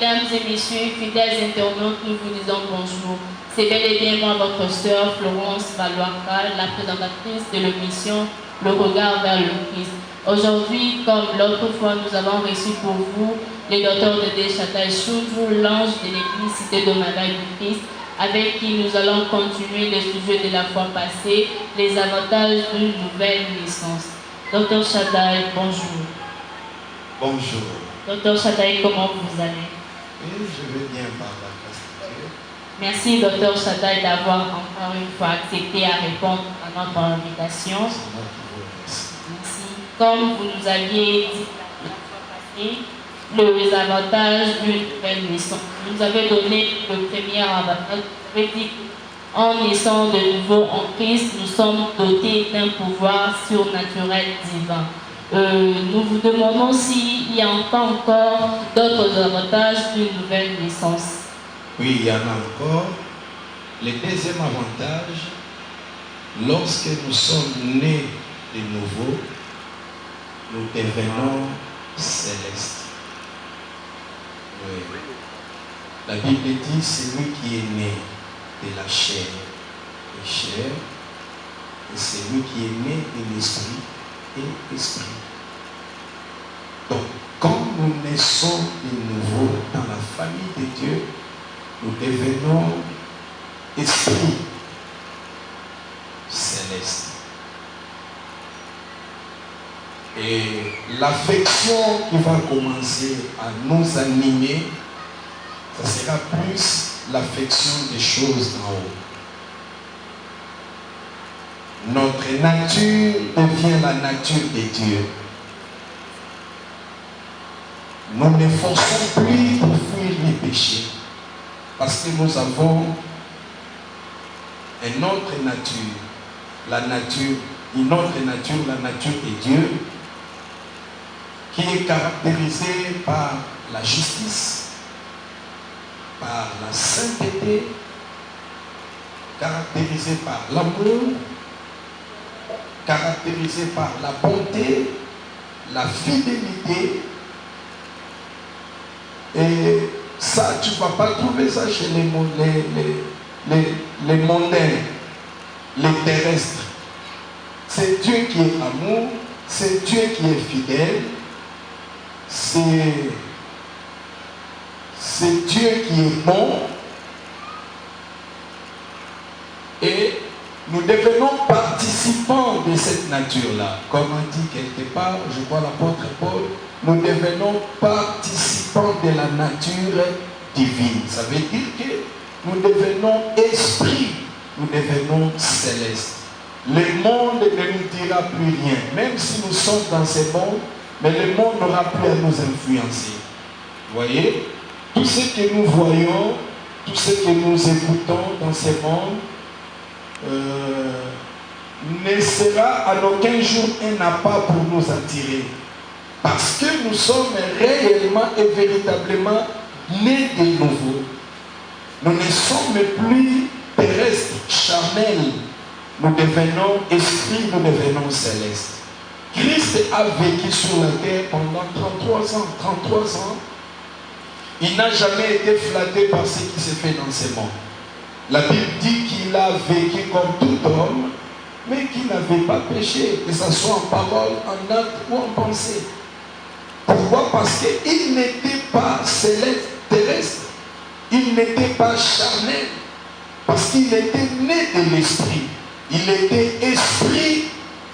Mesdames et messieurs, fidèles internautes, nous vous disons bonjour. C'est bel et bien moi, votre sœur Florence Valois-Kral, la présentatrice de l'émission Le Regard vers le Christ. Aujourd'hui, comme l'autre fois, nous avons reçu pour vous le docteur de Chataï Choudjou, l'ange de l'église Cité de Madaï du Christ, avec qui nous allons continuer le sujet de la fois passée, les avantages d'une nouvelle naissance. Docteur Chataï, bonjour. Bonjour. Docteur Chataï, comment vous allez? Oui, je vais bien par la grâce de Dieu. Merci, docteur Chataï, d'avoir encore une fois accepté à répondre à notre invitation. C'est moi qui vous remercie. Merci. Comme vous nous aviez dit la fois passée, les avantages d'une nouvelle naissance. Vous nous avez donné le premier avantage. Vous avez dit qu'en naissant de nouveau en Christ, nous sommes dotés d'un pouvoir surnaturel divin. Nous vous demandons s'il y a encore d'autres avantages d'une nouvelle naissance. Oui, il y en a encore. Le deuxième avantage, lorsque nous sommes nés de nouveau, nous devenons célestes. Oui. La Bible dit, c'est lui qui est né de la chair et chair, et c'est lui qui est né de l'esprit et esprit. Donc, quand nous naissons de nouveau dans la famille de Dieu, nous devenons esprit céleste. Et l'affection qui va commencer à nous animer, ça sera plus l'affection des choses d'en haut. Notre nature devient la nature de Dieu. Nous ne forçons plus pour fuir les péchés. Parce que nous avons une autre nature, la nature de Dieu, qui est caractérisée par la justice, par la sainteté, caractérisée par l'amour, caractérisée par la bonté, la fidélité. Et ça, tu ne vas pas trouver ça chez les mondains, les terrestres. C'est Dieu qui est amour, c'est Dieu qui est fidèle, c'est Dieu qui est bon. Et nous devenons participants de cette nature-là. Comme on dit quelque part, je crois l'apôtre Paul, nous devenons participants de la nature divine. Ça veut dire que nous devenons esprit, nous devenons célestes. Le monde ne nous dira plus rien, même si nous sommes dans ce monde, mais le monde n'aura plus à nous influencer. Vous voyez, tout ce que nous voyons, tout ce que nous écoutons dans ce monde, ne sera en aucun jour un appât pour nous attirer. Parce que nous sommes réellement et véritablement nés de nouveau. Nous ne sommes plus terrestres, charnels. Nous devenons esprits, nous devenons célestes. Christ a vécu sur la terre pendant 33 ans. 33 ans. Il n'a jamais été flatté par ce qui s'est fait dans ce monde. La Bible dit qu'il a vécu comme tout homme, mais qu'il n'avait pas péché, que ce soit en parole, en acte ou en pensée. Pourquoi? Parce qu'il n'était pas céleste, terrestre. Il n'était pas charnel. Parce qu'il était né de l'esprit. Il était esprit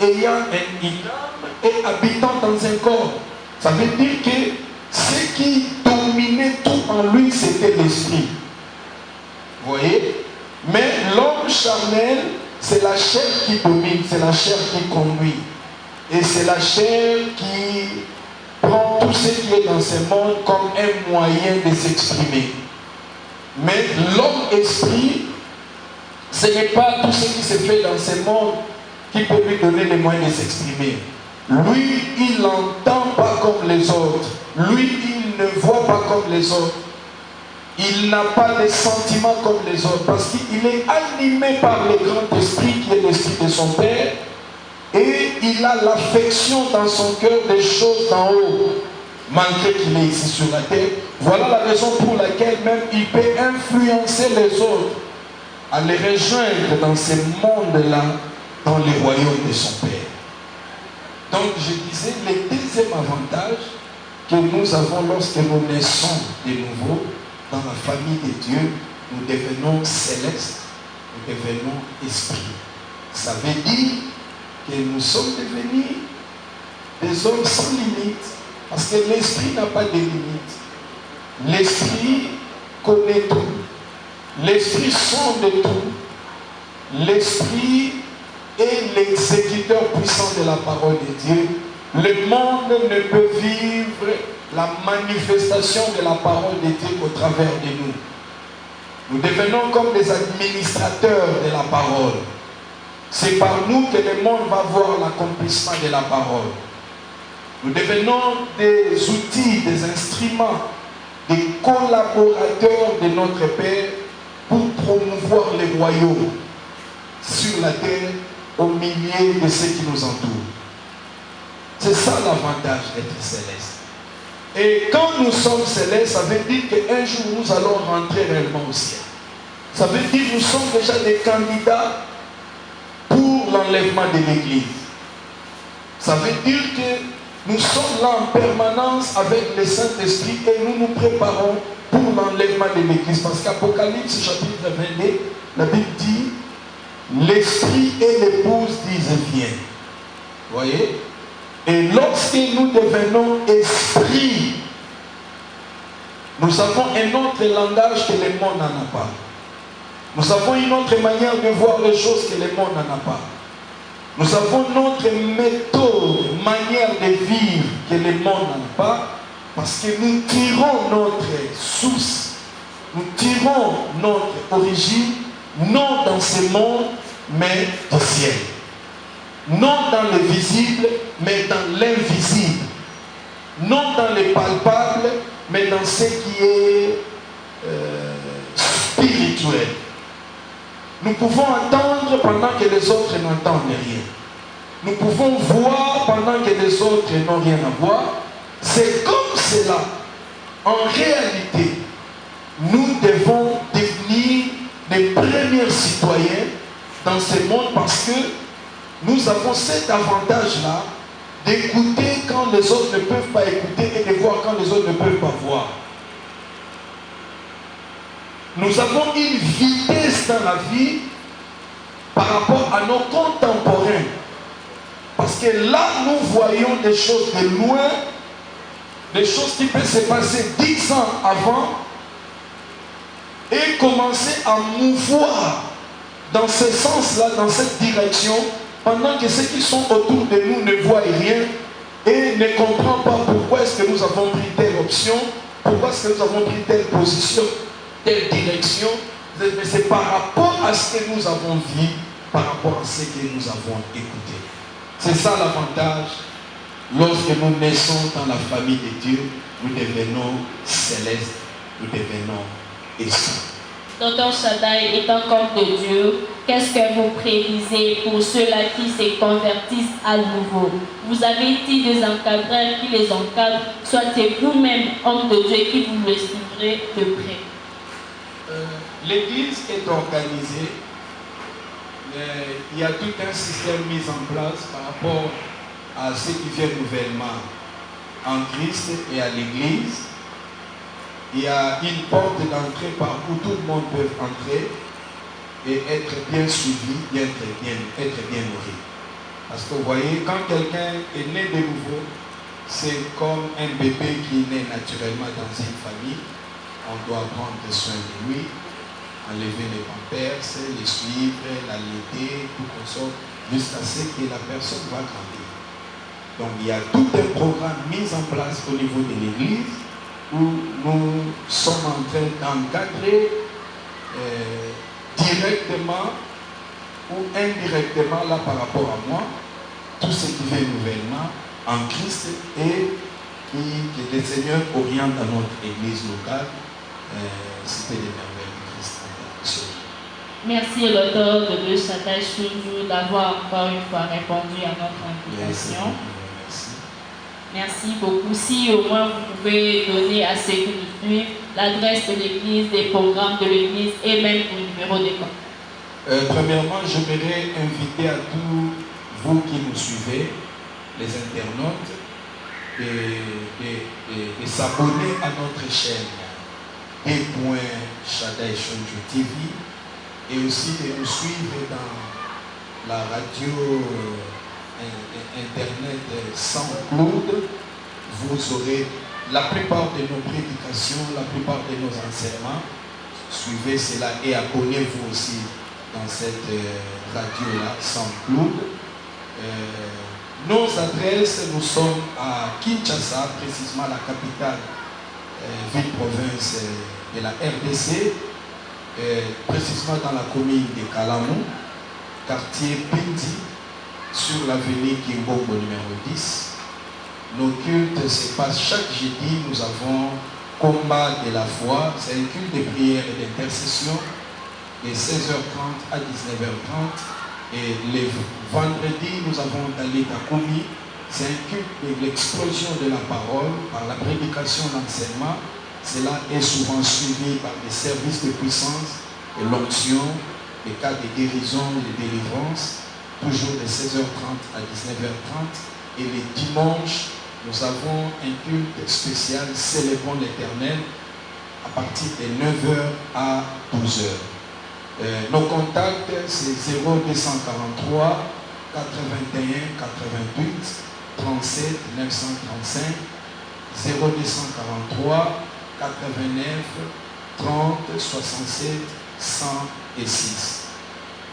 ayant une âme et habitant dans un corps. Ça veut dire que ce qui dominait tout en lui, c'était l'esprit. Vous voyez? Mais l'homme charnel, c'est la chair qui domine, c'est la chair qui conduit. Et c'est la chair qui prend tout ce qui est dans ce monde comme un moyen de s'exprimer. Mais l'homme esprit, ce n'est pas tout ce qui se fait dans ce monde qui peut lui donner les moyens de s'exprimer. Lui, il n'entend pas comme les autres. Lui, il ne voit pas comme les autres. Il n'a pas de sentiments comme les autres. Parce qu'il est animé par le grand esprit qui est l'esprit de son Père. Et il a l'affection dans son cœur des choses d'en haut. Malgré qu'il est ici sur la terre, Voilà la raison pour laquelle même il peut influencer les autres à les rejoindre dans ce monde-là, dans les royaumes de son Père. Donc je disais, le deuxième avantage que nous avons lorsque nous naissons de nouveau dans la famille de Dieu, nous devenons célestes, nous devenons esprits. Ça veut dire que nous sommes devenus des hommes sans limite, parce que l'esprit n'a pas de limite. L'esprit connaît tout. L'esprit sonde tout. L'esprit est l'exécuteur puissant de la parole de Dieu. Le monde ne peut vivre la manifestation de la parole de Dieu qu'au travers de nous. Nous devenons comme des administrateurs de la parole. C'est par nous que le monde va voir l'accomplissement de la parole. Nous devenons des outils, des instruments, des collaborateurs de notre Père pour promouvoir les royaumes sur la terre au milieu de ceux qui nous entourent. C'est ça l'avantage d'être céleste. Et quand nous sommes célestes, ça veut dire qu'un jour nous allons rentrer réellement au ciel. Ça veut dire que nous sommes déjà des candidats pour l'enlèvement de l'Église. Ça veut dire que nous sommes là en permanence avec le Saint-Esprit et nous nous préparons pour l'enlèvement de l'Église. Parce qu'Apocalypse chapitre 22, la Bible dit, l'Esprit et l'épouse disent viens. Vous voyez? Et lorsque nous devenons esprits, nous avons un autre langage que le monde n'en a pas. Nous avons une autre manière de voir les choses que le monde n'en a pas. Nous avons notre méthode, manière de vivre que le monde n'en a pas, parce que nous tirons notre source, nous tirons notre origine, non dans ce monde, mais du ciel. Non dans le visible, mais dans l'invisible. Non dans le palpable, mais dans ce qui est spirituel. Nous pouvons entendre pendant que les autres n'entendent rien. Nous pouvons voir pendant que les autres n'ont rien à voir. C'est comme cela. En réalité, nous devons devenir les premiers citoyens dans ce monde parce que nous avons cet avantage-là d'écouter quand les autres ne peuvent pas écouter et de voir quand les autres ne peuvent pas voir. Nous avons une vitesse dans la vie par rapport à nos contemporains. Parce que là, nous voyons des choses de loin, des choses qui peuvent se passer 10 ans avant et commencer à mouvoir dans ce sens-là, dans cette direction, pendant que ceux qui sont autour de nous ne voient rien et ne comprennent pas pourquoi est-ce que nous avons pris telle option, pourquoi est-ce que nous avons pris telle position, telle direction. Mais c'est par rapport à ce que nous avons vu, par rapport à ce que nous avons écouté. C'est ça l'avantage. Lorsque nous naissons dans la famille de Dieu, nous devenons célestes, nous devenons esprits. Docteur Shaddai, étant comme de Dieu, qu'est-ce que vous prédisez pour ceux-là qui se convertissent à nouveau? Vous avez-il des encadreurs qui les encadrent, soit c'est vous-même, homme de Dieu, qui vous le suivrez de près? L'Église est organisée, mais il y a tout un système mis en place par rapport à ceux qui viennent nouvellement en Christ et à l'Église. Il y a une porte d'entrée par où tout le monde peut entrer et être bien suivi, être bien nourri. Parce que vous voyez, quand quelqu'un est né de nouveau, c'est comme un bébé qui est né naturellement dans une famille. On doit prendre soin de lui, enlever les pampers, les suivre, l'allaiter, tout comme ça, jusqu'à ce que la personne va grandir. Donc il y a tout un programme mis en place au niveau de l'Église où nous sommes en train d'encadrer directement ou indirectement, là par rapport à moi, tout ce qui vient nouvellement en Christ et que le Seigneur oriente dans notre Église locale. C'était les merveilles du Christ. Merci, l'auteur de Dieu Shaddai d'avoir encore une fois répondu à notre invitation. Merci. Merci beaucoup. Si au moins vous pouvez donner à ceux qui nous suivent l'adresse de l'église, des programmes de l'église et même le numéro de compte. Premièrement, j'aimerais inviter à tous vous qui nous suivez, les internautes, de s'abonner à notre chaîne Shaddai Shonjo TV et aussi de nous suivre dans la radio internet SoundCloud. Vous aurez la plupart de nos prédications, la plupart de nos enseignements. Suivez cela et abonnez-vous aussi dans cette radio-là, SoundCloud. Nos adresses, nous sommes à Kinshasa, précisément la capitale ville-province de la RDC, précisément dans la commune de Kalamou, quartier Pindi, sur l'avenue Kimbongo numéro 10. Nos cultes se passent chaque jeudi. Nous avons combat de la foi, c'est un culte de prière et d'intercession de 16h30 à 19h30. Et les vendredis, nous avons Dalita Koumi, c'est un culte de l'explosion de la parole par la prédication d'enseignement. Cela est souvent suivi par des services de puissance, de l'onction, des cas de guérison et de délivrance, toujours de 16h30 à 19h30. Et les dimanches, nous avons un culte spécial célébrant l'Éternel à partir de 9h à 12h. Nos contacts, c'est 0243 81 88 37 935, 0243 89 30 67 106.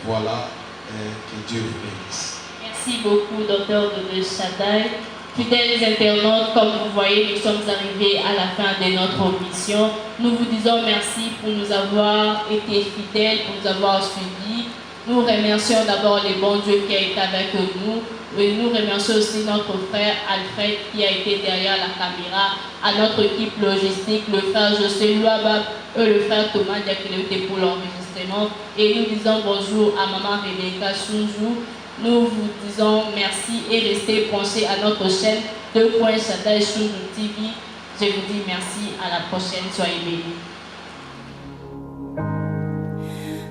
Voilà, que Dieu vous bénisse. Merci beaucoup, docteur de Shaddai. Fidèles internautes, comme vous voyez, nous sommes arrivés à la fin de notre mission. Nous vous disons merci pour nous avoir été fidèles, pour nous avoir suivis. Nous remercions d'abord le bon Dieu qui a été avec nous. Et nous remercions aussi notre frère Alfred qui a été derrière la caméra, à notre équipe logistique, le frère José Louabab et le frère Thomas qui était pour l'enregistrement. Et nous disons bonjour à maman Rebecca Sunjou. Nous vous disons merci et restez branchés à notre chaîne Shaddai Shonjo TV. Je vous dis merci, à la prochaine, soyez bénis.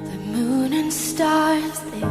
The moon and stars, they